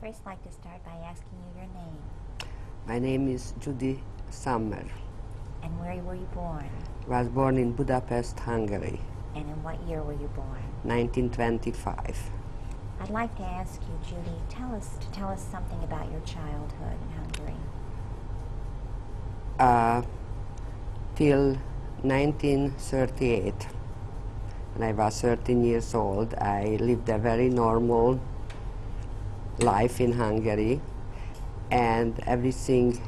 first like to start by asking you your name. My name is Judith Summer. And where were you born? I was born in Budapest, Hungary, And in what year were you born? 1925. I'd like to ask you, Judy, tell us something about your childhood in Hungary. Till 1938, when I was 13 years old, I lived a very normal life in Hungary, and everything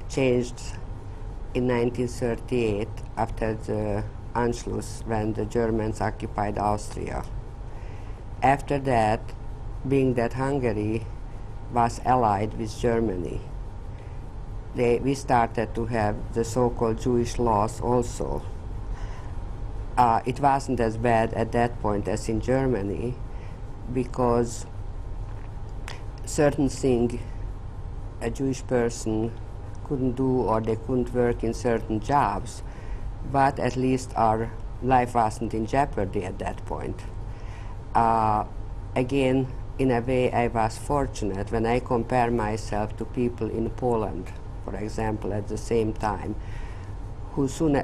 changed in 1938 after the Anschluss, when the Germans occupied Austria. After that, being that Hungary was allied with Germany, we started to have the so-called Jewish laws also. It wasn't as bad at that point as in Germany, because certain things a Jewish person couldn't do, or they couldn't work in certain jobs, but at least our life wasn't in jeopardy at that point. Again, in a way, I was fortunate when I compare myself to people in Poland, for example, at the same time, who soon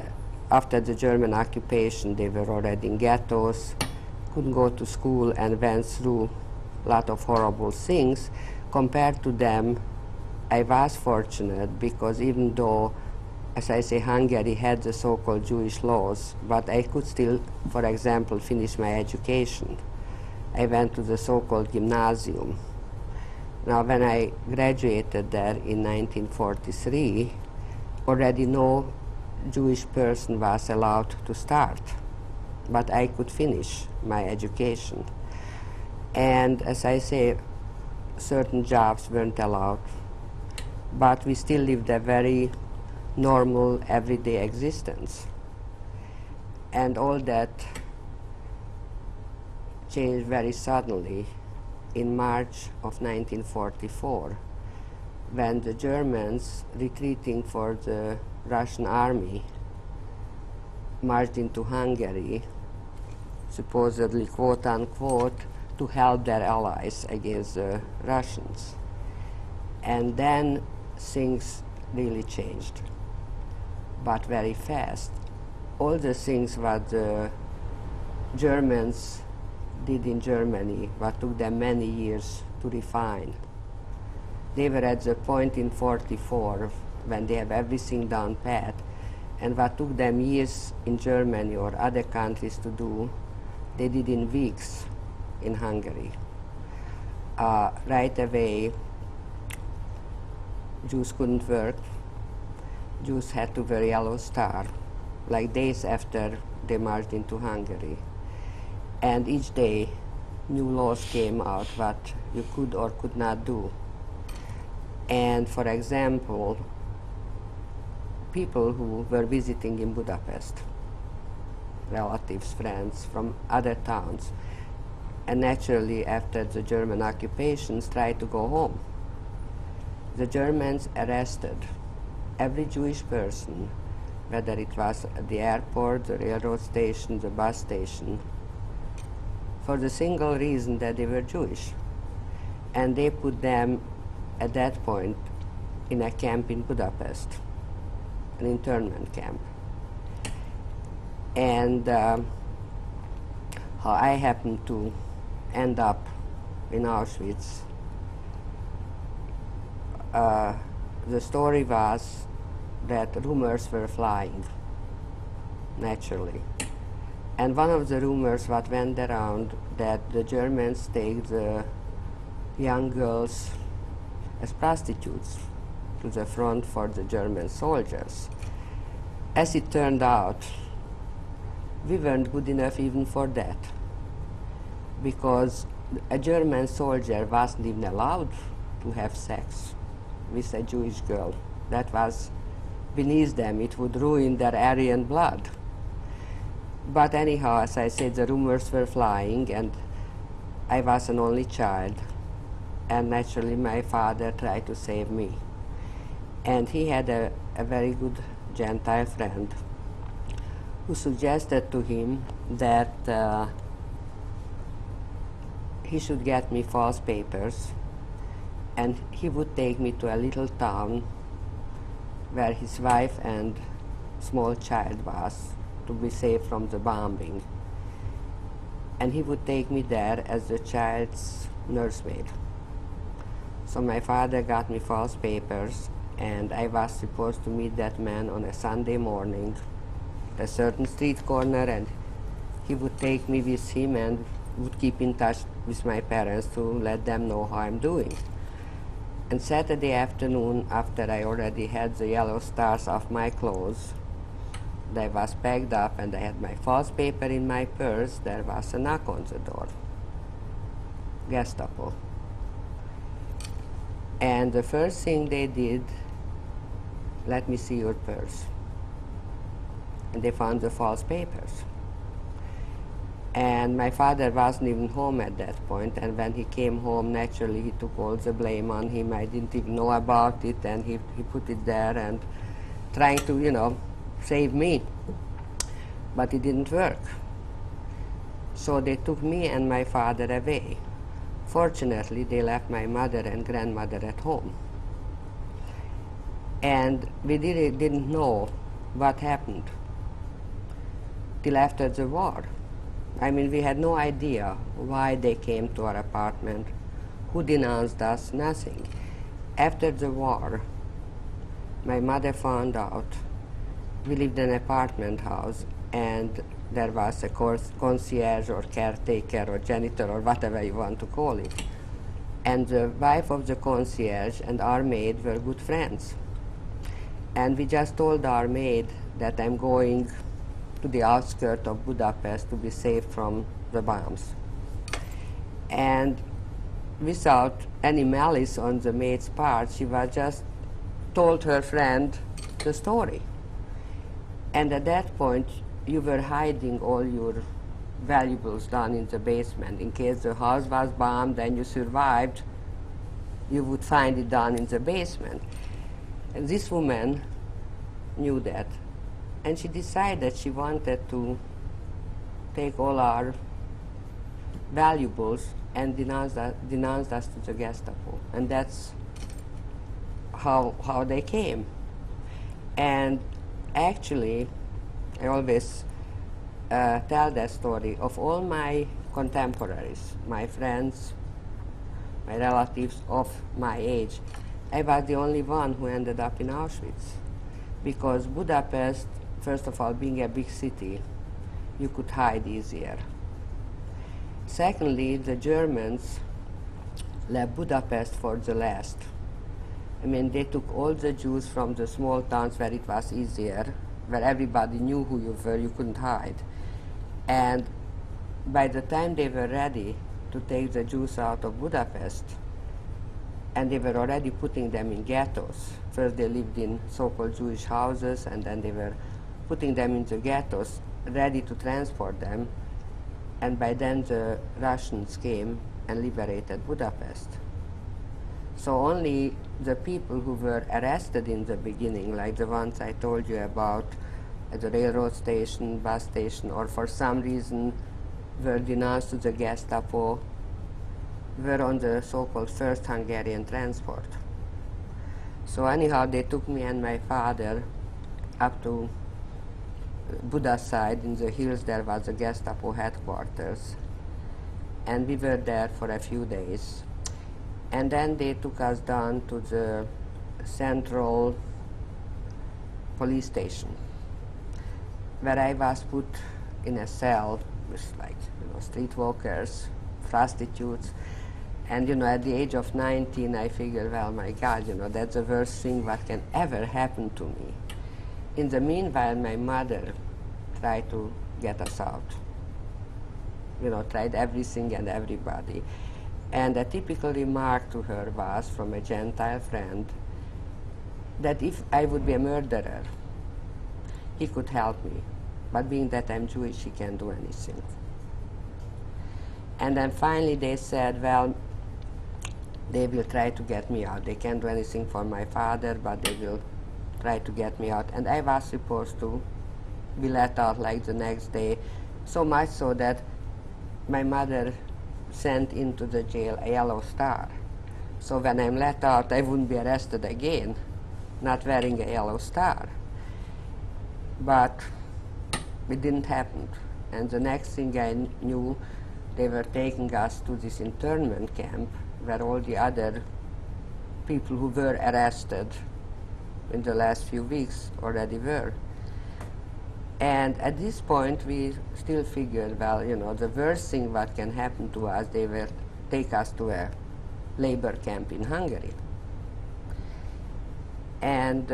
after the German occupation, they were already in ghettos, couldn't go to school, and went through a lot of horrible things. Compared to them, I was fortunate, because even though, as I say, Hungary had the so-called Jewish laws, but I could still, for example, finish my education. I went to the so-called gymnasium. Now, when I graduated there in 1943, already no Jewish person was allowed to start, but I could finish my education. And as I say, certain jobs weren't allowed, but we still lived a very normal, everyday existence. And all that changed very suddenly in March of 1944, when the Germans, retreating for the Russian army, marched into Hungary, supposedly, quote unquote, to help their allies against the Russians. And then things really changed, but very fast. All the things what the Germans did in Germany, what took them many years to refine. They were at the point in 44 when they have everything down pat, and what took them years in Germany or other countries to do, they did in weeks in Hungary. Right away, Jews couldn't work. Jews had to wear yellow star, like days after they marched into Hungary. And each day, new laws came out what you could or could not do. And for example, people who were visiting in Budapest, relatives, friends from other towns, and naturally after the German occupations tried to go home. The Germans arrested every Jewish person, whether it was at the airport, the railroad station, the bus station, for the single reason that they were Jewish. And they put them, at that point, in a camp in Budapest, an internment camp. And how I happened to end up in Auschwitz, the story was that rumors were flying, naturally. And one of the rumors what went around, that the Germans take the young girls as prostitutes to the front for the German soldiers. As it turned out, we weren't good enough even for that, because a German soldier wasn't even allowed to have sex with a Jewish girl. That was beneath them. It would ruin their Aryan blood. But anyhow, as I said, the rumors were flying, and I was an only child, and naturally my father tried to save me. And he had a very good Gentile friend who suggested to him that he should get me false papers And he would take me to a little town where his wife and small child was, to be safe from the bombing. And he would take me there as the child's nursemaid. So my father got me false papers, and I was supposed to meet that man on a Sunday morning at a certain street corner, and he would take me with him and would keep in touch with my parents to let them know how I'm doing. And Saturday afternoon, after I already had the yellow stars off my clothes, I was packed up and I had my false paper in my purse, there was a knock on the door. Gestapo. And the first thing they did, let me see your purse. And they found the false papers. And my father wasn't even home at that point, and when he came home, naturally he took all the blame on him. I didn't even know about it, and he put it there and trying to, save me. But it didn't work. So they took me and my father away. Fortunately, they left my mother and grandmother at home. And we didn't know what happened till after the war. I mean, we had no idea why they came to our apartment, who denounced us, nothing. After the war, my mother found out we lived in an apartment house, and there was a concierge or caretaker or janitor or whatever you want to call it. And the wife of the concierge and our maid were good friends. And we just told our maid that I'm going to the outskirts of Budapest to be safe from the bombs. And without any malice on the maid's part, she was just told her friend the story. And at that point, you were hiding all your valuables down in the basement. In case the house was bombed and you survived, you would find it down in the basement. And this woman knew that. And she decided she wanted to take all our valuables and denounce us to the Gestapo. And that's how they came. And actually, I always tell that story. Of all my contemporaries, my friends, my relatives of my age, I was the only one who ended up in Auschwitz. Because Budapest, first of all, being a big city, you could hide easier. Secondly, the Germans left Budapest for the last. I mean, they took all the Jews from the small towns where it was easier, where everybody knew who you were, you couldn't hide. And by the time they were ready to take the Jews out of Budapest, and they were already putting them in ghettos. First they lived in so-called Jewish houses, and then they were putting them into ghettos, ready to transport them. And by then the Russians came and liberated Budapest. So only the people who were arrested in the beginning, like the ones I told you about at the railroad station, bus station, or for some reason were denounced to the Gestapo, were on the so-called first Hungarian transport. So anyhow, they took me and my father up to Buda side. In the hills there was a Gestapo headquarters, and we were there for a few days. And then they took us down to the central police station, where I was put in a cell with streetwalkers, prostitutes. And at the age of 19, I figured, well, my God, that's the worst thing what can ever happen to me. In the meanwhile, my mother tried to get us out. Tried everything and everybody. And a typical remark to her was, from a Gentile friend, that if I would be a murderer, he could help me. But being that I'm Jewish, he can't do anything. And then finally they said, well, they will try to get me out. They can't do anything for my father, but they will try to get me out. And I was supposed to be let out like the next day, so much so that my mother sent into the jail a yellow star. So when I'm let out, I wouldn't be arrested again, not wearing a yellow star. But it didn't happen. And the next thing I knew, they were taking us to this internment camp where all the other people who were arrested in the last few weeks already were. And at this point, we still figured, well, you know, the worst thing what can happen to us, they will take us to a labor camp in Hungary. And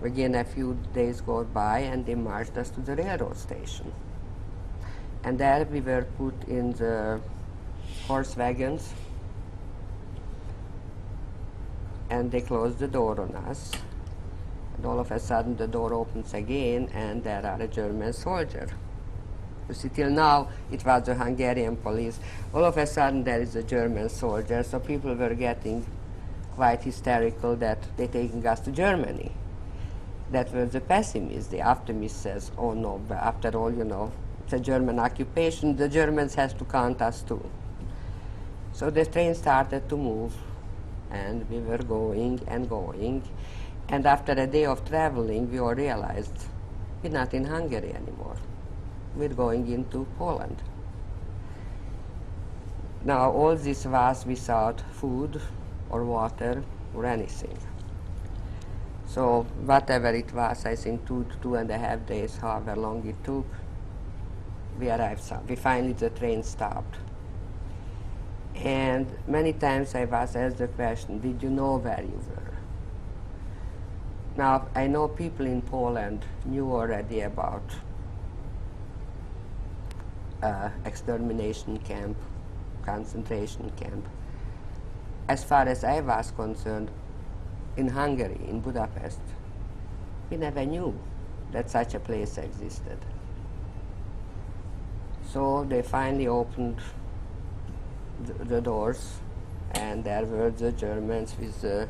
again, a few days go by, and they marched us to the railroad station. And there we were put in the horse wagons, and they closed the door on us. And all of a sudden the door opens again, and there are a German soldier. You see, till now it was the Hungarian police. All of a sudden there is a German soldier, so people were getting quite hysterical that they're taking us to Germany. That was the pessimist. The optimist says, oh no, but after all, you know, it's a German occupation, the Germans has to count us too. So the train started to move, and we were going and going. And after a day of traveling, we all realized we're not in Hungary anymore. We're going into Poland. Now, all this was without food or water or anything. So whatever it was, I think 2.5 days, however long it took, we arrived. We finally, the train stopped. And many times I was asked the question, did you know where you were? Now, I know people in Poland knew already about extermination camp, concentration camp. As far as I was concerned, in Hungary, in Budapest, we never knew that such a place existed. So they finally opened the doors, and there were the Germans with the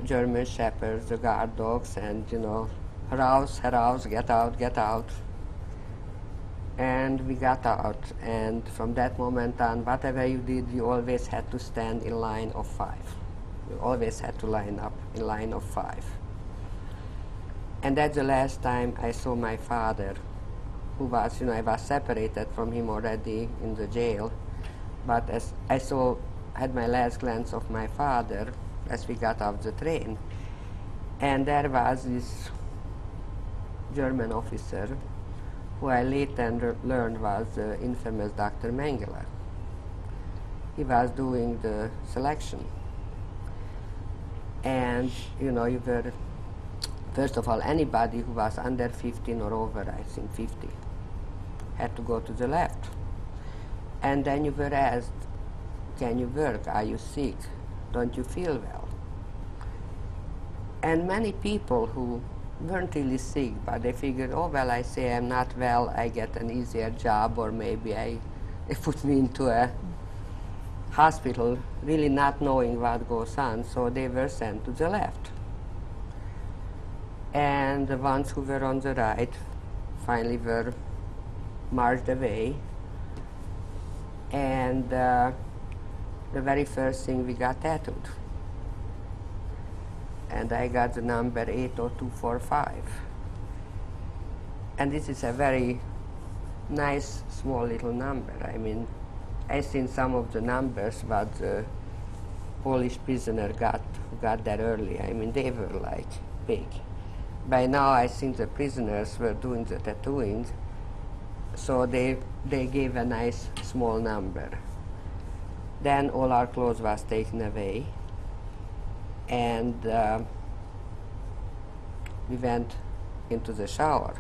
German shepherds, the guard dogs, and, you know, heraus, heraus, get out, get out. And we got out, and from that moment on, whatever you did, you always had to stand in line of 5. You always had to line up in line of 5. And that's the last time I saw my father, who was, you know, I was separated from him already in the jail, but as I had my last glance of my father as we got off the train, and there was this German officer who I later learned was the infamous Dr. Mengele. He was doing the selection. And, you know, you were, first of all, anybody who was under 15 or over, I think 50, had to go to the left. And then you were asked, can you work? Are you sick? Don't you feel well? And many people who weren't really sick, but they figured, oh, well, I say I'm not well, I get an easier job, or maybe they put me into a hospital, really not knowing what goes on, so they were sent to the left. And the ones who were on the right finally were marched away, and the very first thing we got tattooed. And I got the number 80245. And this is a very nice, small little number. I mean, I've seen some of the numbers what the Polish prisoner who got there early. I mean, they were like big. By now, I think the prisoners were doing the tattooing, so they gave a nice small number. Then all our clothes was taken away, and we went into the shower.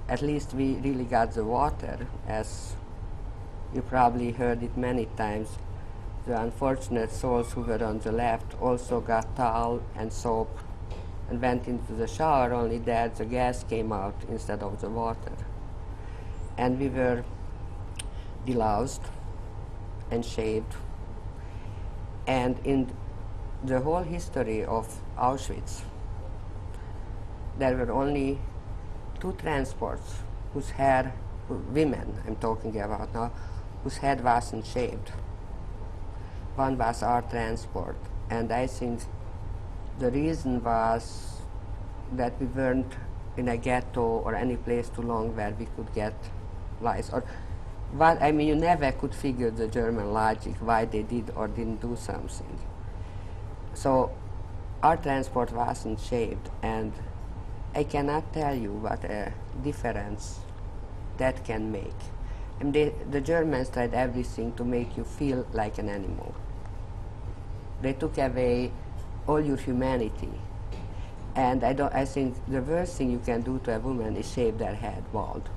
At least we really got the water, as you probably heard it many times. The unfortunate souls who were on the left also got towel and soap and went into the shower, only that the gas came out instead of the water. And we were deloused and shaved. And in the whole history of Auschwitz, there were only 2 transports whose hair, women I'm talking about now, whose head wasn't shaved. one was our transport. And I think the reason was that we weren't in a ghetto or any place too long where we could get lice. Or what, I mean, you never could figure the German logic why they did or didn't do something. So our transport wasn't shaped, and I cannot tell you what a difference that can make. And the Germans tried everything to make you feel like an animal. They took away all your humanity. And I think the worst thing you can do to a woman is shave their head bald.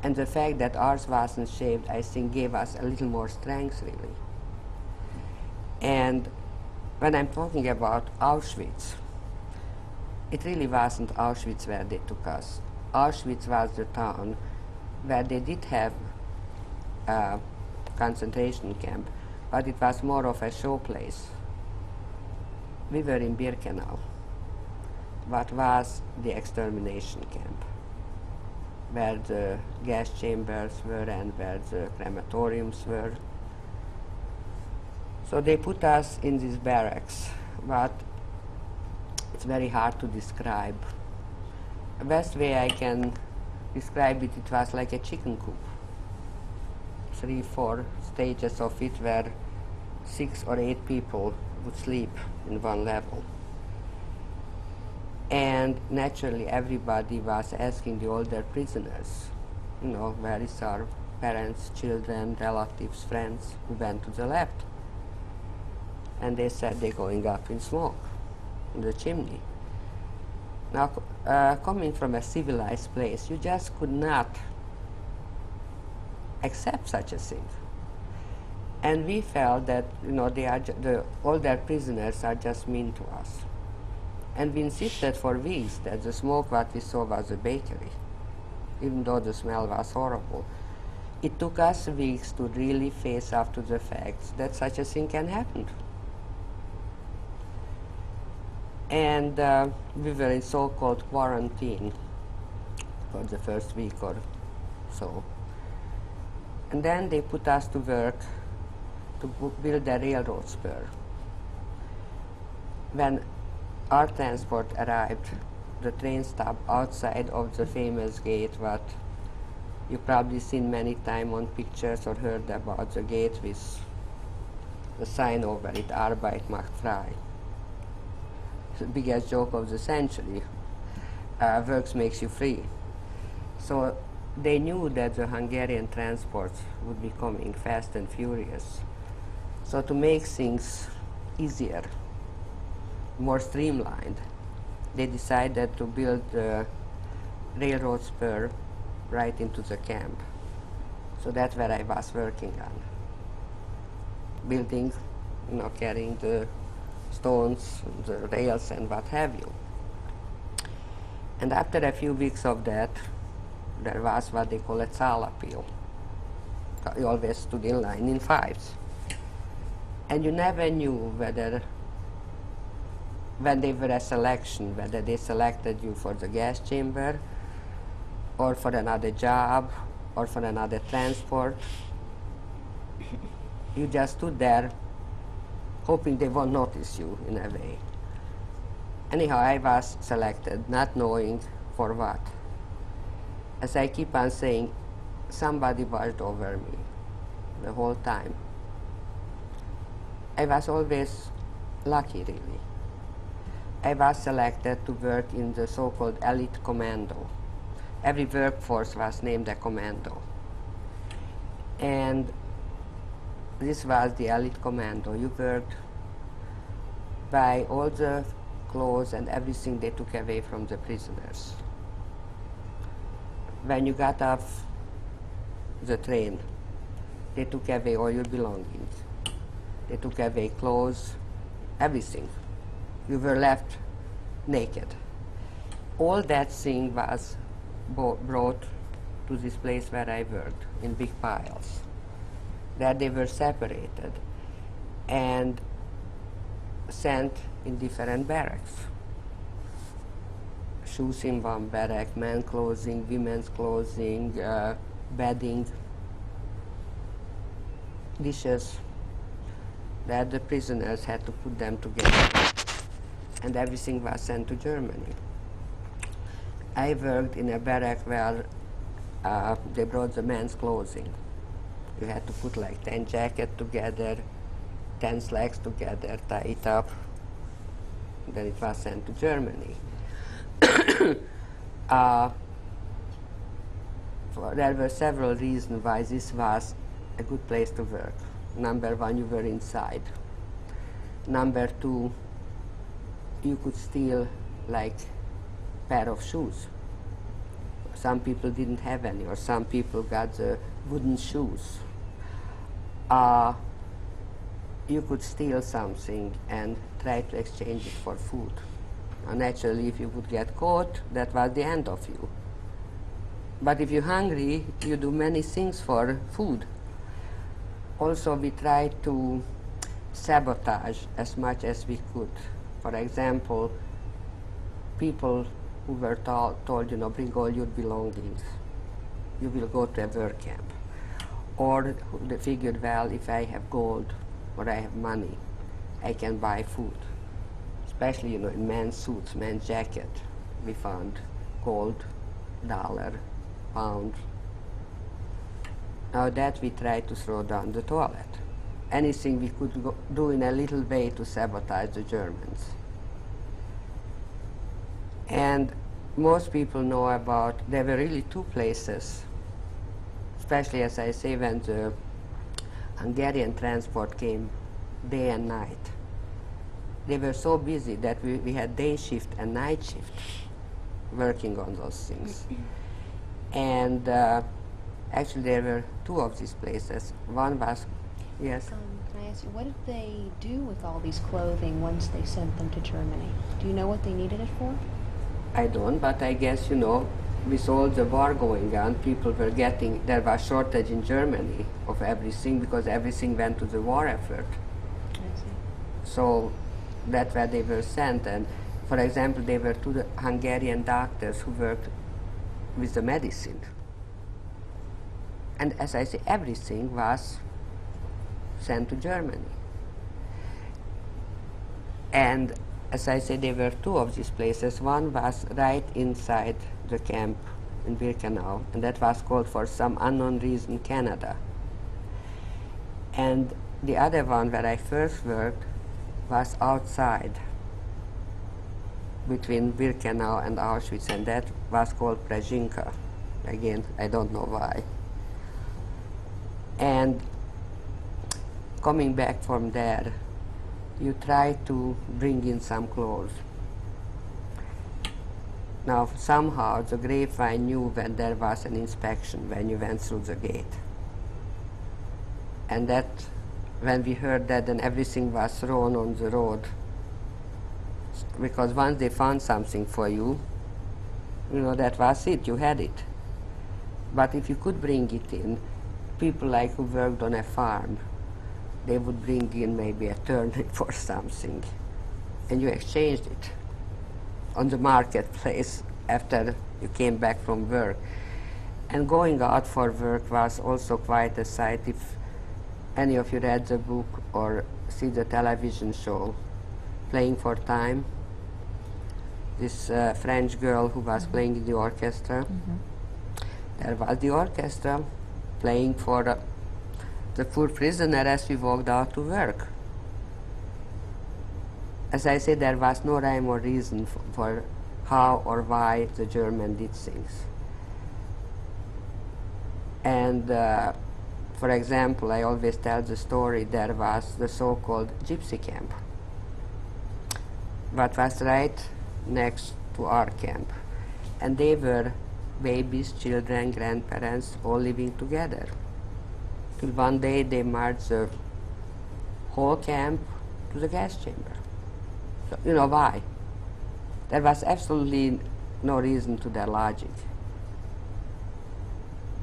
And the fact that ours wasn't shaved, I think, gave us a little more strength, really. And when I'm talking about Auschwitz, it really wasn't Auschwitz where they took us. Auschwitz was the town where they did have a concentration camp, but it was more of a show place. We were in Birkenau, what was the extermination camp, where the gas chambers were and where the crematoriums were. So they put us in these barracks, but it's very hard to describe. The best way I can describe it, it was like a chicken coop. 3, 4 stages of it where 6 or 8 people would sleep in one level. And naturally everybody was asking the older prisoners, where is our parents, children, relatives, friends who went to the left? And they said they're going up in smoke, in the chimney. Now, coming from a civilized place, you just could not accept such a thing. And we felt that, the older prisoners are just mean to us. And we insisted for weeks that the smoke what we saw was a bakery, even though the smell was horrible. It took us weeks to really face up to the facts that such a thing can happen. And we were in so-called quarantine for the first week or so. And then they put us to work to build a railroad spur. When our transport arrived, the train stopped outside of the famous gate, what you've probably seen many times on pictures or heard about, the gate with the sign over it, Arbeit macht frei. The biggest joke of the century, works makes you free. So they knew that the Hungarian transports would be coming fast and furious. So to make things easier, more streamlined, they decided to build the railroad spur right into the camp. So that's where I was working on. Building, carrying the stones, the rails and what have you. And after a few weeks of that, there was what they call a Zahlappeal. You always stood in line in 5s. And you never knew whether, when they were a selection, whether they selected you for the gas chamber or for another job or for another transport. You just stood there hoping they won't notice you in a way. Anyhow, I was selected, not knowing for what. As I keep on saying, somebody watched over me the whole time. I was always lucky, really. I was selected to work in the so-called elite commando. Every workforce was named a commando. And this was the elite commando. You worked by all the clothes and everything they took away from the prisoners. When you got off the train, they took away all your belongings. They took away clothes, everything. You were left naked. All that thing was brought to this place where I worked, in big piles. There they were separated and sent in different barracks. Shoes in one barrack, men's clothing, women's clothing, bedding, dishes. that the prisoners had to put them together, and everything was sent to Germany. I worked in a barrack where they brought the men's clothing. You had to put like 10 jackets together, 10 slacks together, tie it up, then it was sent to Germany. There were several reasons why this was a good place to work. Number one, you were inside. Number two, you could steal like a pair of shoes. Some people didn't have any, or some people got the wooden shoes. You could steal something and try to exchange it for food. Naturally, if you would get caught, that was the end of you. But if you're hungry, you do many things for food. Also, we tried to sabotage as much as we could. For example, people who were told, you know, bring all your belongings. You will go to a work camp. Or they figured, well, if I have gold or I have money, I can buy food. Especially, you know, in men's suits, men's jacket, we found gold, dollar, pound. Now that we tried to throw down the toilet. Anything we could do in a little way to sabotage the Germans. And most people know about, there were really two places, especially as I say, when the Hungarian transport came day and night. They were so busy that we had day shift and night shift working on those things. And actually there were two of these places. One was, yes? Can I ask you, what did they do with all these clothing once they sent them to Germany? Do you know what they needed it for? I don't, but I guess, you know, with all the war going on, people were getting, there was shortage in Germany of everything because everything went to the war effort. I see. So that's where they were sent. And for example, they were two Hungarian doctors who worked with the medicine. And as I say, everything was sent to Germany. And as I say, there were two of these places. One was right inside the camp in Birkenau, and that was called, for some unknown reason, Canada. And the other one, where I first worked, was outside between Birkenau and Auschwitz, and that was called Prajinka. Again, I don't know why. And coming back from there, you try to bring in some clothes. Now, somehow the grapevine knew when there was an inspection, when you went through the gate. And that, when we heard that, then everything was thrown on the road. Because once they found something for you, you know, that was it, you had it. But if you could bring it in, people like who worked on a farm, they would bring in maybe a turnip or something, and you exchanged it on the marketplace after you came back from work. And going out for work was also quite a sight. If any of you read the book or see the television show, Playing for Time, this French girl who was playing in the orchestra, there was the orchestra playing for the poor prisoner as we walked out to work. As I said, there was no rhyme or reason for how or why the German did things. And for example, I always tell the story, there was the so-called gypsy camp, but was right next to our camp. And they were babies, children, grandparents, all living together. Till one day they marched the whole camp to the gas chamber. So, you know why? There was absolutely no reason to their logic.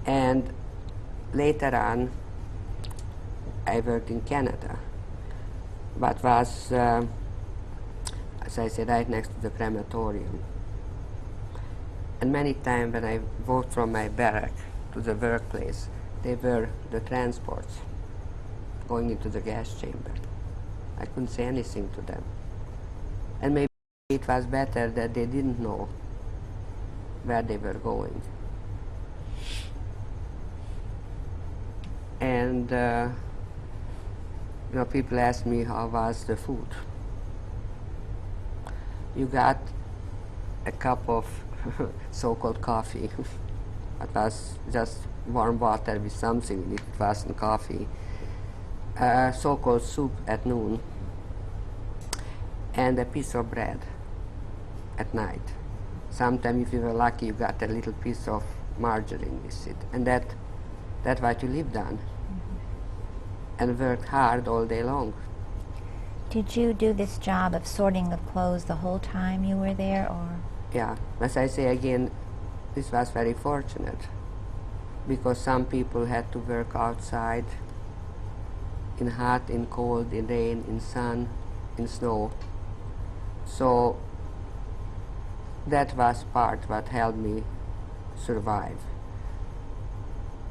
And later on, I worked in Canada, but was, as I said, right next to the crematorium. And many times when I walked from my barrack to the workplace, they were the transports going into the gas chamber. I couldn't say anything to them. And maybe it was better that they didn't know where they were going. And people ask me how was the food. You got a cup of so-called coffee. It was just warm water with something in it. It wasn't coffee. So-called soup at noon, and a piece of bread at night. Sometimes, if you were lucky, you got a little piece of margarine with it, and that's what you lived on, and worked hard all day long. Did you do this job of sorting of clothes the whole time you were there, or? Yeah, as I say again, this was very fortunate, because some people had to work outside in hot, in cold, in rain, in sun, in snow. So that was part what helped me survive.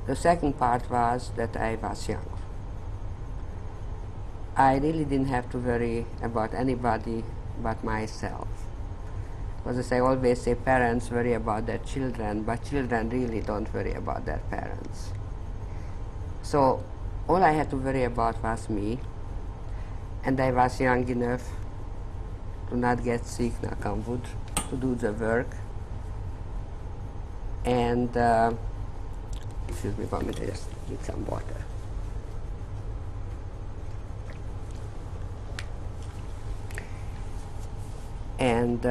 The second part was that I was young. I really didn't have to worry about anybody but myself. Because as I always say, parents worry about their children, but children really don't worry about their parents. So all I had to worry about was me, and I was young enough to not get sick, knock on wood, to do the work. And excuse me 1 minute, I just need some water. And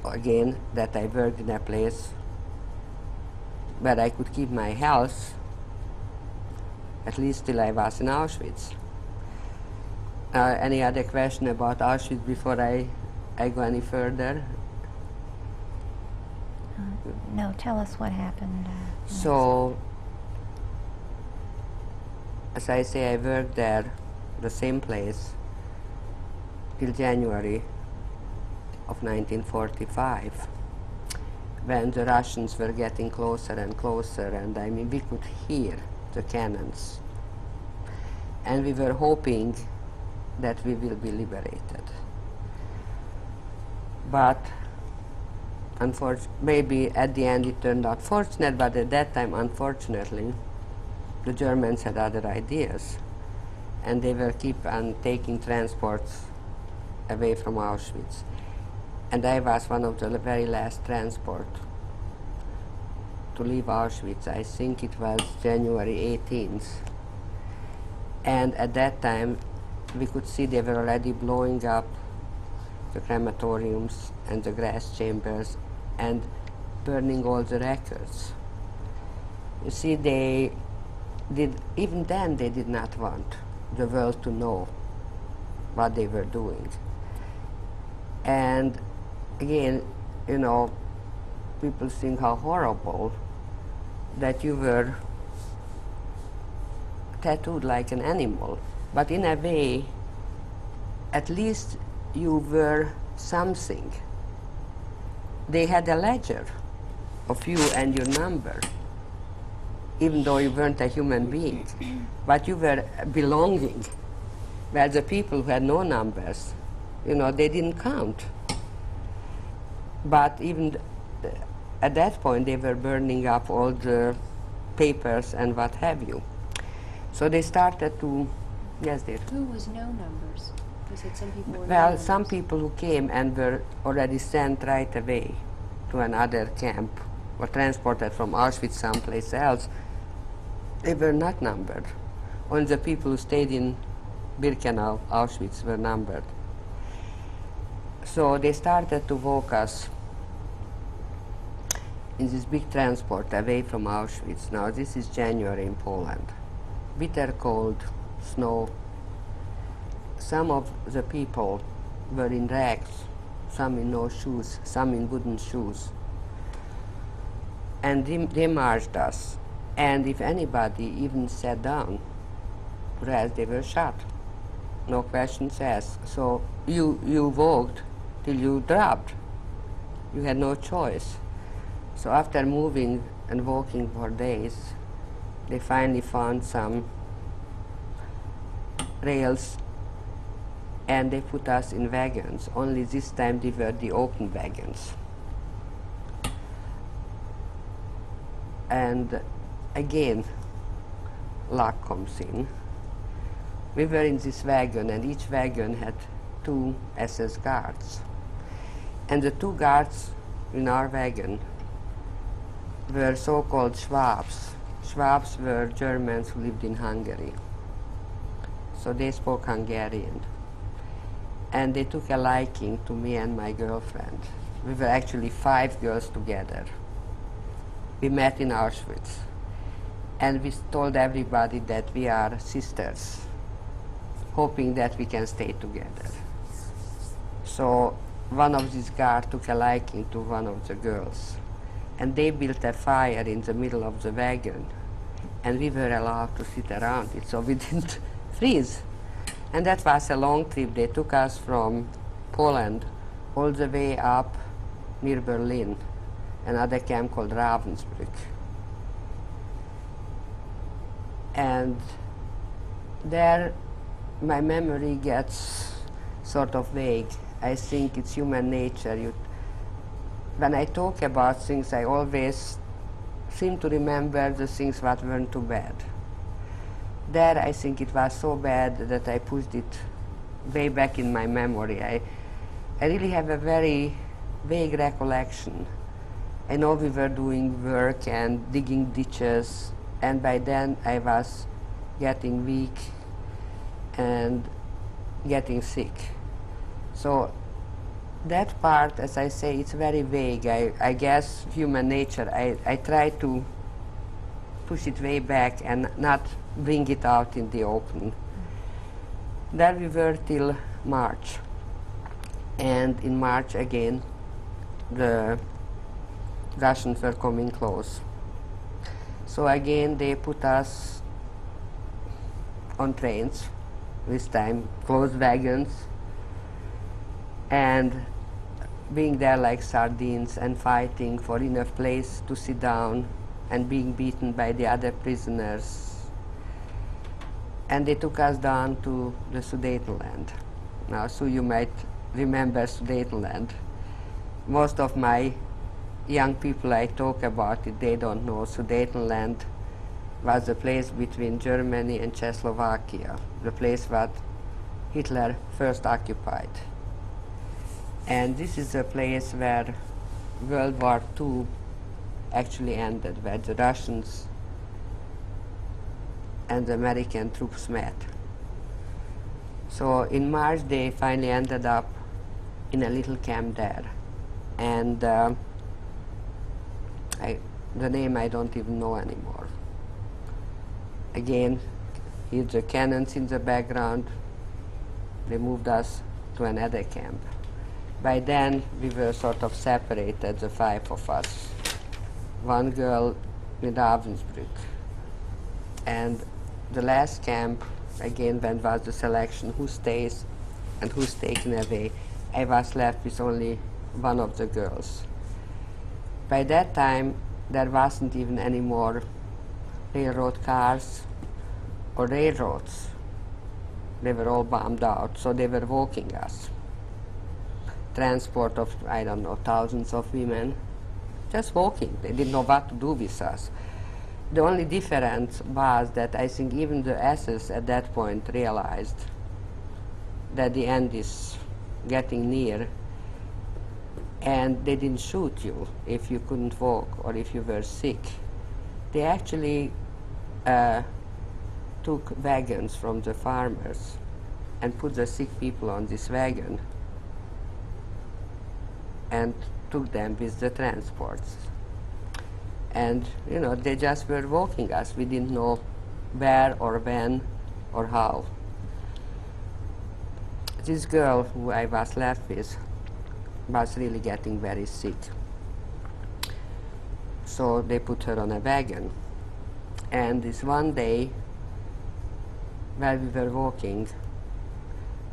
again, that I worked in a place where I could keep my health, at least till I was in Auschwitz. Any other question about Auschwitz before I go any further? No, tell us what happened. So, as I say, I worked there, the same place, till January of 1945, when the Russians were getting closer and closer, and I mean, we could hear the cannons. And we were hoping that we will be liberated. But maybe at the end it turned out fortunate, but at that time, unfortunately, the Germans had other ideas, and they were keep on taking transports away from Auschwitz. And I was one of the very last transport to leave Auschwitz. I think it was January 18th. And at that time, we could see they were already blowing up the crematoriums and the gas chambers and burning all the records. You see, even then they did not want the world to know what they were doing. And again, people think how horrible that you were tattooed like an animal. But in a way, at least you were something. They had a ledger of you and your number, even though you weren't a human being. But you were belonging, where the people who had no numbers, they didn't count. But even at that point, they were burning up all the papers and what have you. So they started to, yes, dear? Who was no numbers? You said some people were no Well, numbers. some people who came and were already sent right away to another camp or transported from Auschwitz someplace else, they were not numbered. Only the people who stayed in Birkenau, Auschwitz, were numbered. So they started to walk us in this big transport away from Auschwitz. Now this is January in Poland. Bitter cold, snow. Some of the people were in rags, some in no shoes, some in wooden shoes. And they marched us. And if anybody even sat down, rest, they were shot. No questions asked. So you walked till you dropped. You had no choice. So after moving and walking for days, they finally found some rails, and they put us in wagons. Only this time they were the open wagons. And again, luck comes in. We were in this wagon, and each wagon had 2 SS guards. And the 2 guards in our wagon were so-called Schwabs. Schwabs were Germans who lived in Hungary. So they spoke Hungarian. And they took a liking to me and my girlfriend. We were actually 5 girls together. We met in Auschwitz. And we told everybody that we are sisters, hoping that we can stay together. So one of these guards took a liking to one of the girls. And they built a fire in the middle of the wagon. And we were allowed to sit around it, so we didn't freeze. And that was a long trip. They took us from Poland all the way up near Berlin, another camp called Ravensbrück. And there my memory gets sort of vague. I think it's human nature. When I talk about things, I always seem to remember the things that weren't too bad. There, I think it was so bad that I pushed it way back in my memory. I really have a very vague recollection. I know we were doing work and digging ditches, and by then I was getting weak and getting sick. So that part, as I say, it's very vague. I guess human nature, I try to push it way back and not bring it out in the open. There we were till March. And in March again, the Russians were coming close. So again, they put us on trains, this time closed wagons, and being there like sardines and fighting for enough place to sit down and being beaten by the other prisoners. And they took us down to the Sudetenland. Now, so you might remember Sudetenland. Most of my young people I talk about it, they don't know. Sudetenland was a place between Germany and Czechoslovakia, the place that Hitler first occupied. And this is a place where World War II actually ended, where the Russians and the American troops met. So in March they finally ended up in a little camp there. And the name I don't even know anymore. Again, here's the cannons in the background. They moved us to another camp. By then, we were sort of separated, the 5 of us. One girl in Ravensbrück. And the last camp, again, when was the selection, who stays and who's taken away, I was left with only one of the girls. By that time, there wasn't even any more railroad cars or railroads. They were all bombed out, so they were walking us. Transport of, I don't know, thousands of women, just walking. They didn't know what to do with us. The only difference was that I think even the SS at that point realized that the end is getting near, and they didn't shoot you if you couldn't walk or if you were sick. They actually took wagons from the farmers and put the sick people on this wagon and took them with the transports. And, you know, they just were walking us. We didn't know where or when or how. This girl who I was left with was really getting very sick. So they put her on a wagon. And this one day, while we were walking,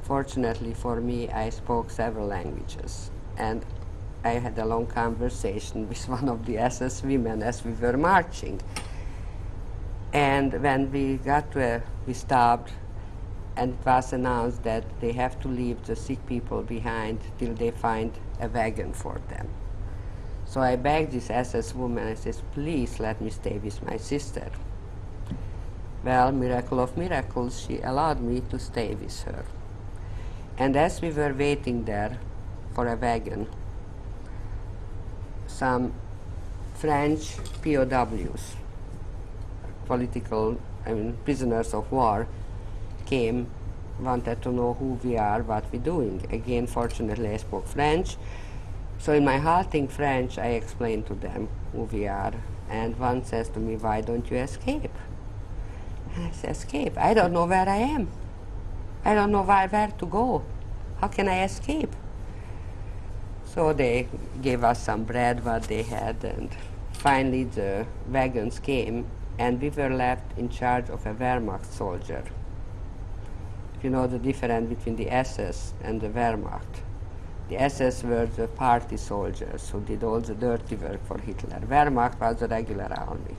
fortunately for me, I spoke several languages. And I had a long conversation with one of the SS women as we were marching. And when we got to we stopped, and it was announced that they have to leave the sick people behind till they find a wagon for them. So I begged this SS woman, I said, please let me stay with my sister. Well, miracle of miracles, she allowed me to stay with her. And as we were waiting there for a wagon, some French POWs, prisoners of war, came, wanted to know who we are, what we're doing. Again, fortunately, I spoke French. So in my halting French, I explained to them who we are. And one says to me, why don't you escape? And I say, escape? I don't know where I am. I don't know where to go. How can I escape? So they gave us some bread, what they had, and finally the wagons came, and we were left in charge of a Wehrmacht soldier. You know the difference between the SS and the Wehrmacht. The SS were the party soldiers who did all the dirty work for Hitler. Wehrmacht was the regular army.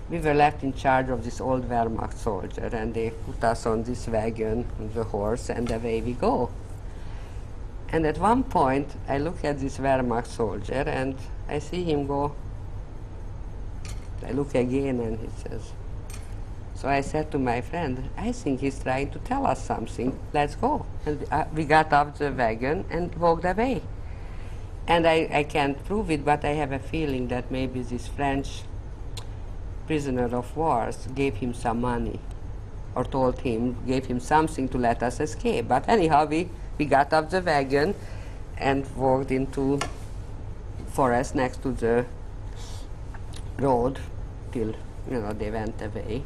We were left in charge of this old Wehrmacht soldier, and they put us on this wagon, on the horse, and away we go. And at one point, I look at this Wehrmacht soldier, and I see him go. I look again, and he says, so I said to my friend, I think he's trying to tell us something. Let's go. And we got off the wagon and walked away. And I can't prove it, but I have a feeling that maybe this French prisoner of war gave him some money, or gave him something to let us escape. But anyhow, we got off the wagon and walked into forest next to the road till they went away.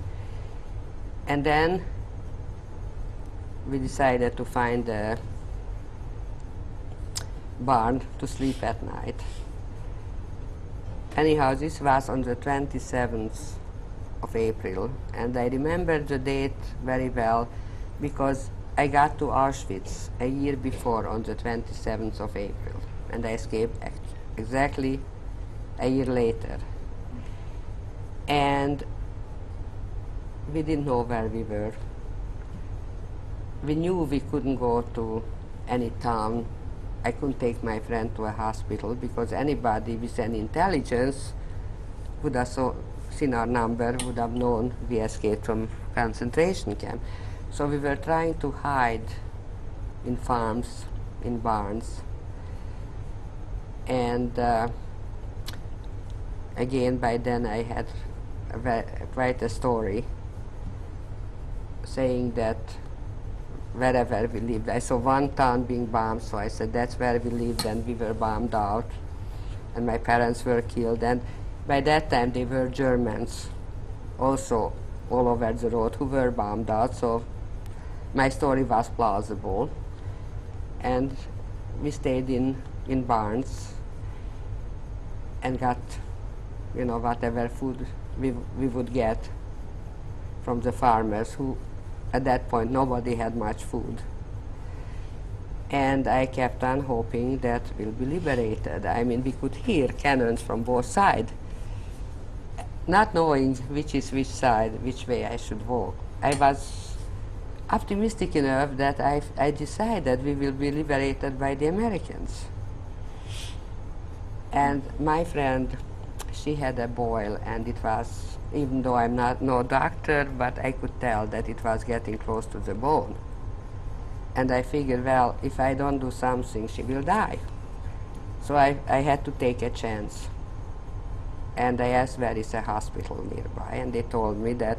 And then we decided to find a barn to sleep at night. Anyhow, this was on the 27th of April, and I remember the date very well because I got to Auschwitz a year before on the 27th of April, and I escaped exactly a year later. And we didn't know where we were. We knew we couldn't go to any town. I couldn't take my friend to a hospital because anybody with any intelligence would have seen our number, would have known we escaped from concentration camp. So we were trying to hide in farms, in barns. And again, by then I had quite a story saying that wherever we lived, I saw one town being bombed, so I said that's where we lived, and we were bombed out, and my parents were killed. And by that time they were Germans also all over the road who were bombed out, so my story was plausible. And we stayed in barns and got whatever food we would get from the farmers, who at that point nobody had much food. And I kept on hoping that we'll be liberated. I mean, we could hear cannons from both sides, not knowing which is which side, which way I should walk. I was optimistic enough that I decided we will be liberated by the Americans. And my friend, she had a boil, and it was, even though I'm no doctor, but I could tell that it was getting close to the bone. And I figured, well, if I don't do something, she will die. So I had to take a chance. And I asked where is a hospital nearby, and they told me that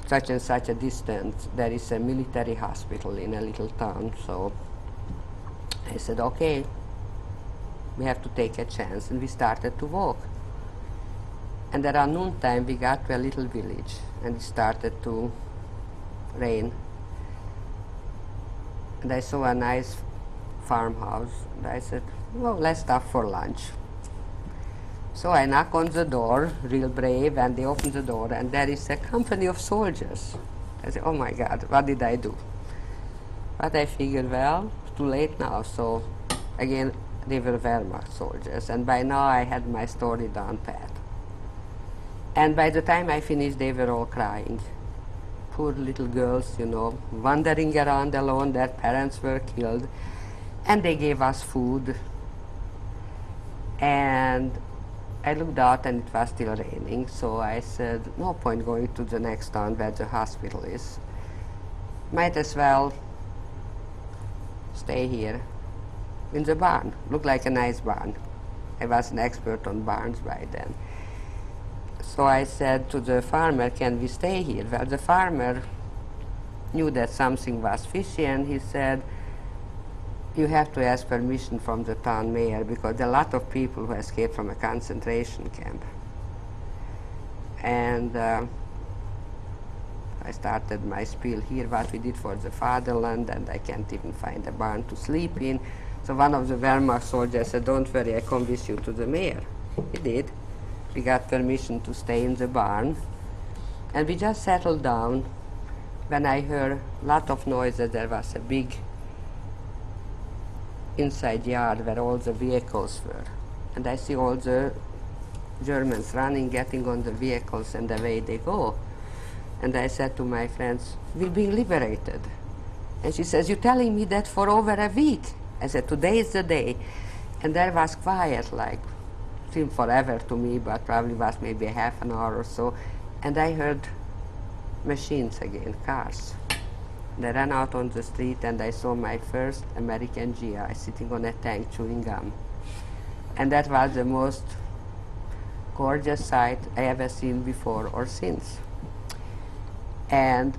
such and such a distance there is a military hospital in a little town. So I said, okay, we have to take a chance, and we started to walk. And around noontime we got to a little village, and it started to rain. And I saw a nice farmhouse, and I said, well, let's stop for lunch. So I knock on the door, real brave, and they open the door, and there is a company of soldiers. I said, oh my God, what did I do? But I figured, well, it's too late now. So again, they were Wehrmacht soldiers, and by now I had my story down pat. And by the time I finished, they were all crying. poor little girls, wandering around alone. Their parents were killed. And they gave us food. And I looked out and it was still raining, so I said, no point going to the next town where the hospital is. Might as well stay here in the barn. Looked like a nice barn. I was an expert on barns by then. So I said to the farmer, can we stay here? Well, the farmer knew that something was fishy, and he said, you have to ask permission from the town mayor, because there are a lot of people who escaped from a concentration camp. And I started my spiel here, what we did for the fatherland, and I can't even find a barn to sleep in. So one of the Wehrmacht soldiers said, don't worry, I come with you to the mayor. He did. We got permission to stay in the barn, and we just settled down. When I heard a lot of noises, there was a big inside yard where all the vehicles were. And I see all the Germans running, getting on the vehicles, and away they go. And I said to my friends, we're being liberated. And she says, you're telling me that for over a week? I said, today is the day. And there was quiet, like, seemed forever to me, but probably was maybe a half an hour or so. And I heard machines again, cars. And I ran out on the street and I saw my first American GI sitting on a tank chewing gum. And that was the most gorgeous sight I ever seen before or since. And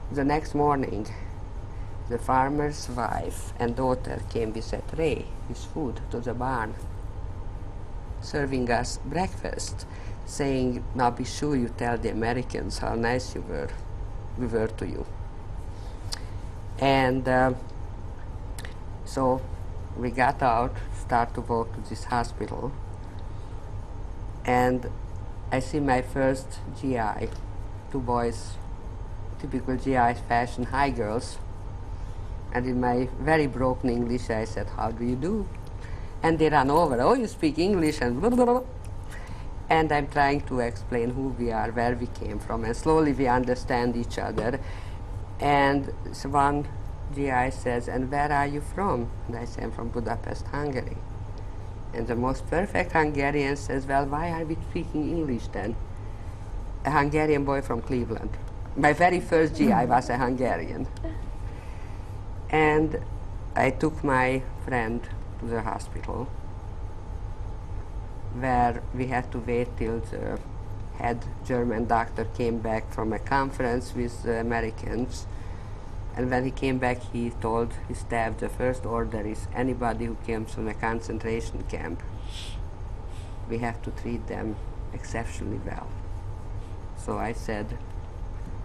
the next morning, the farmer's wife and daughter came with a tray with food to the barn, serving us breakfast, saying, now be sure you tell the Americans how nice we were to you. And so we got out, start to walk to this hospital, and I see my first GI, two boys, typical GI fashion, high girls, and in my very broken English I said, how do you do? And they ran over, oh, you speak English, and blah, blah, blah. And I'm trying to explain who we are, where we came from, and slowly we understand each other. And so one GI says, and where are you from? And I say, I'm from Budapest, Hungary. And the most perfect Hungarian says, well, why are we speaking English then? A Hungarian boy from Cleveland. My very first GI was a Hungarian. And I took my friend to the hospital, where we had to wait till the head German doctor came back from a conference with the Americans. And when he came back, he told his staff, the first order is anybody who comes from a concentration camp, we have to treat them exceptionally well. So I said,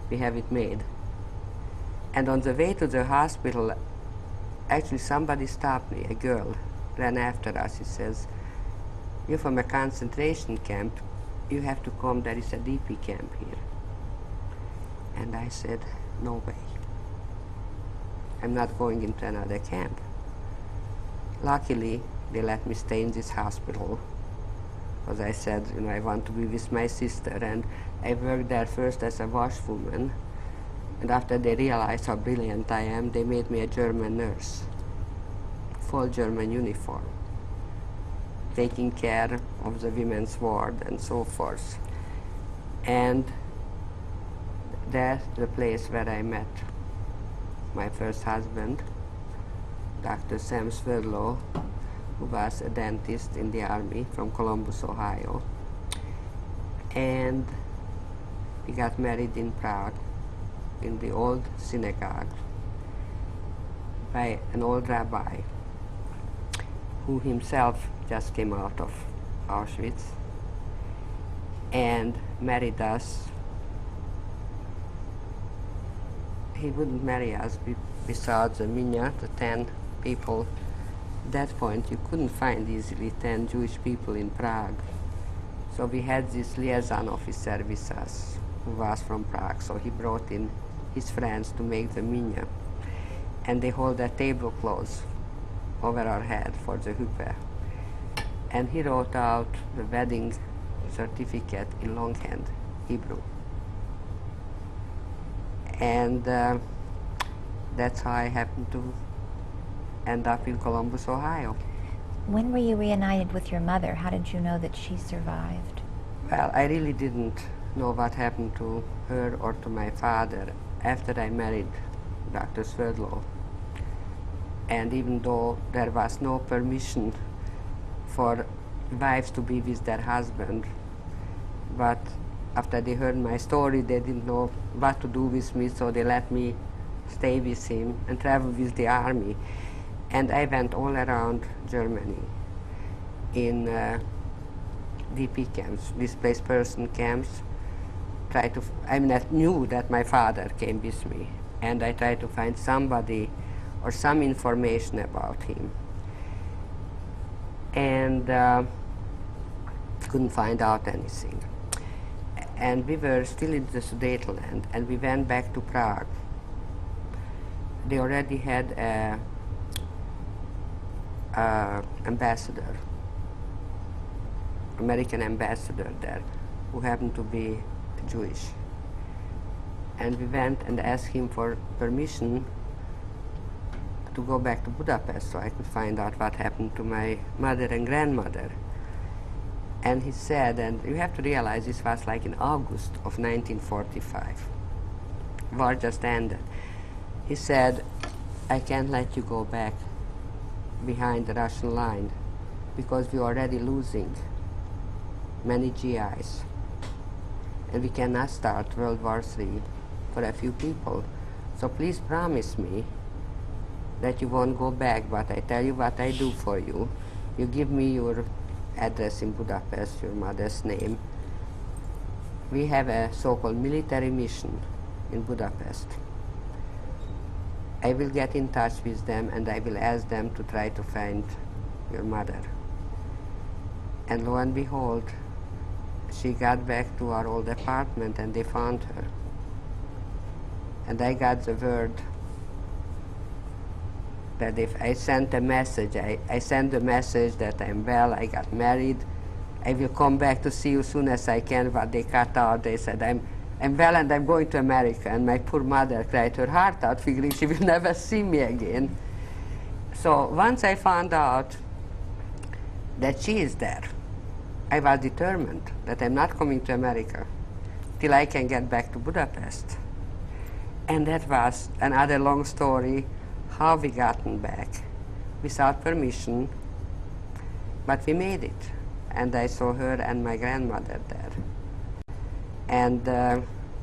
we have it made. And on the way to the hospital, actually somebody stopped me, a girl ran after us. He says, you're from a concentration camp, you have to come, there is a DP camp here. And I said, no way. I'm not going into another camp. Luckily, they let me stay in this hospital, because I said, I want to be with my sister, and I worked there first as a washwoman, and after they realized how brilliant I am, they made me a German nurse, full German uniform, taking care of the women's ward and so forth. And that's the place where I met my first husband, Dr. Sam Swirlow, who was a dentist in the army from Columbus, Ohio. And we got married in Prague, in the old synagogue, by an old rabbi who himself just came out of Auschwitz and married us. He wouldn't marry us besides the Minya, the 10 people. At that point, you couldn't find easily 10 Jewish people in Prague. So we had this liaison officer with us, who was from Prague. So he brought in his friends to make the Minya. And they hold a tablecloth over our head for the huppah. And he wrote out the wedding certificate in longhand Hebrew. And that's how I happened to end up in Columbus, Ohio. When were you reunited with your mother? How did you know that she survived? Well, I really didn't know what happened to her or to my father after I married Dr. Swerdlow. And even though there was no permission for wives to be with their husband, but after they heard my story, they didn't know what to do with me, so they let me stay with him and travel with the army. And I went all around Germany in DP camps, displaced person camps. I knew that my father came with me, and I tried to find somebody or some information about him. And couldn't find out anything. And we were still in the Sudetenland, and we went back to Prague. They already had a ambassador, American ambassador there, who happened to be Jewish. And we went and asked him for permission to go back to Budapest so I could find out what happened to my mother and grandmother. And he said, and you have to realize this was like in August of 1945. War just ended. He said, I can't let you go back behind the Russian line because we're already losing many GIs. And we cannot start World War III for a few people. So please promise me that you won't go back, but I tell you what I do for you. You give me your address in Budapest, your mother's name. We have a so-called military mission in Budapest. I will get in touch with them and I will ask them to try to find your mother. And lo and behold, she got back to our old apartment and they found her. And I got the word that if I sent a message, I sent the message that I'm well, I got married, I will come back to see you as soon as I can, but they cut out. They said, I'm well and I'm going to America. And my poor mother cried her heart out, figuring she will never see me again. So once I found out that she is there, I was determined that I'm not coming to America till I can get back to Budapest. And that was another long story, how we gotten back without permission, but we made it. And I saw her and my grandmother there. And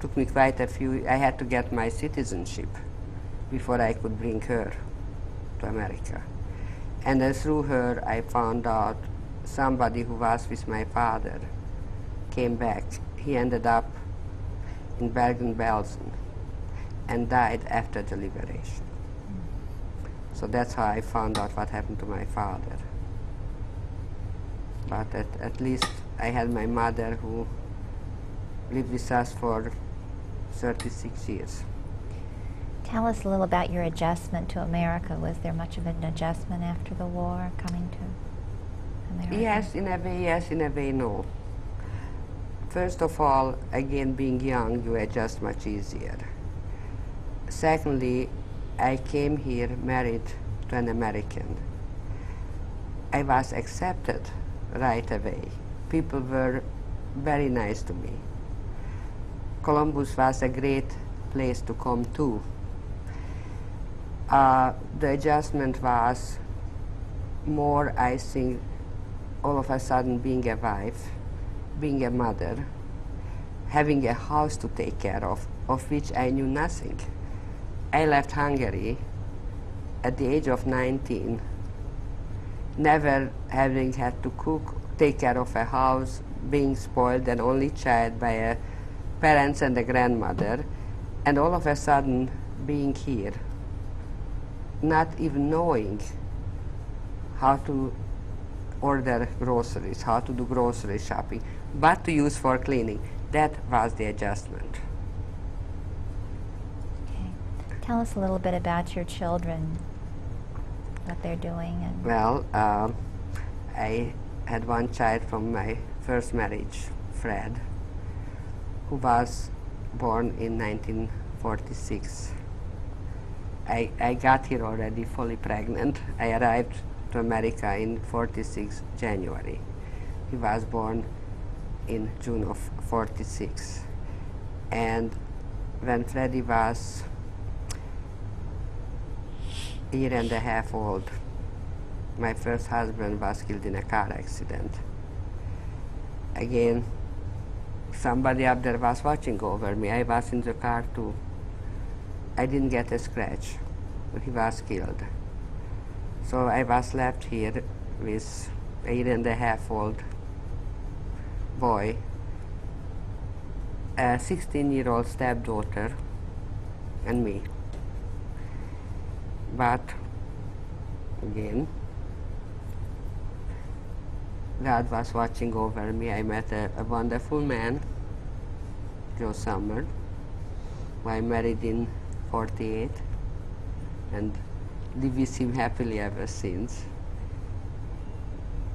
took me quite a few, I had to get my citizenship before I could bring her to America. And then through her I found out somebody who was with my father came back. He ended up in Bergen-Belsen and died after the liberation. So that's how I found out what happened to my father. But at least I had my mother who lived with us for 36 years. Tell us a little about your adjustment to America. Was there much of an adjustment after the war coming to America? Yes, in a way, no. First of all, again, being young, you adjust much easier. Secondly, I came here married to an American. I was accepted right away. People were very nice to me. Columbus was a great place to come to. The adjustment was more, I think, all of a sudden being a wife, being a mother, having a house to take care of which I knew nothing. I left Hungary at the age of 19, never having had to cook, take care of a house, being spoiled, an only child by a parents and a grandmother, and all of a sudden being here, not even knowing how to order groceries, how to do grocery shopping, but to use for cleaning. That was the adjustment. Okay. Tell us a little bit about your children, what they're doing. And Well, I had one child from my first marriage, Fred, who was born in 1945. 46. I got here already fully pregnant. I arrived to America in 46 January. He was born in June of 46. And when Freddie was a year and a half old, my first husband was killed in a car accident. Again, somebody up there was watching over me. I was in the car too. I didn't get a scratch, but he was killed. So I was left here with a year and a half old boy, a 16-year-old stepdaughter, and me. But again, God was watching over me. I met a wonderful man, Judith Summer, who I married in 48, and lived with him happily ever since.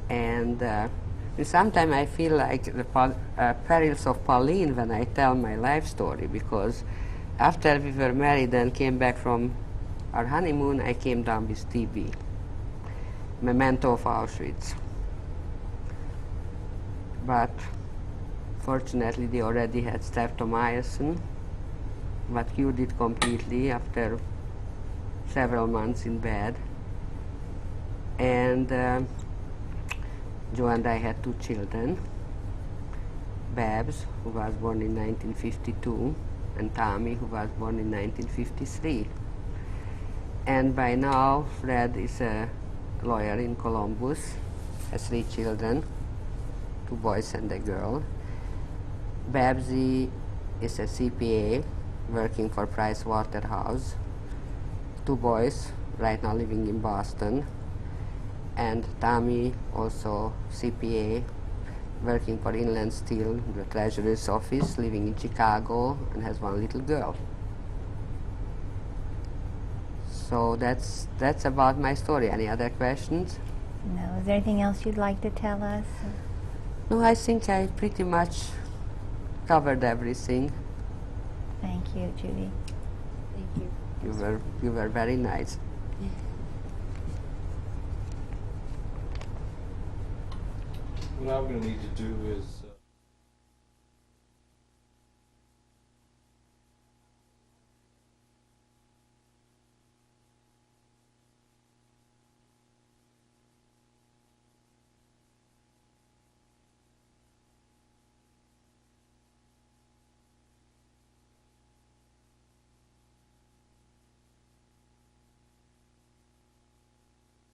And sometimes I feel like the perils of Pauline when I tell my life story, because after we were married and came back from our honeymoon, I came down with TB, memento of Auschwitz. But fortunately they already had streptomycin, but cured it completely after several months in bed. And Joe and I had 2 children, Babs, who was born in 1952, and Tommy, who was born in 1953. And by now, Fred is a lawyer in Columbus, has 3 children, 2 boys and a girl. Babsy is a CPA working for Price Waterhouse. 2 boys right now living in Boston. And Tommy, also CPA, working for Inland Steel, the Treasurer's office, living in Chicago, and has 1 little girl. So that's about my story. Any other questions? No. Is there anything else you'd like to tell us? No, I think I pretty much covered everything. Thank you, Judy. Thank you. You were very nice. What I'm going to need to do is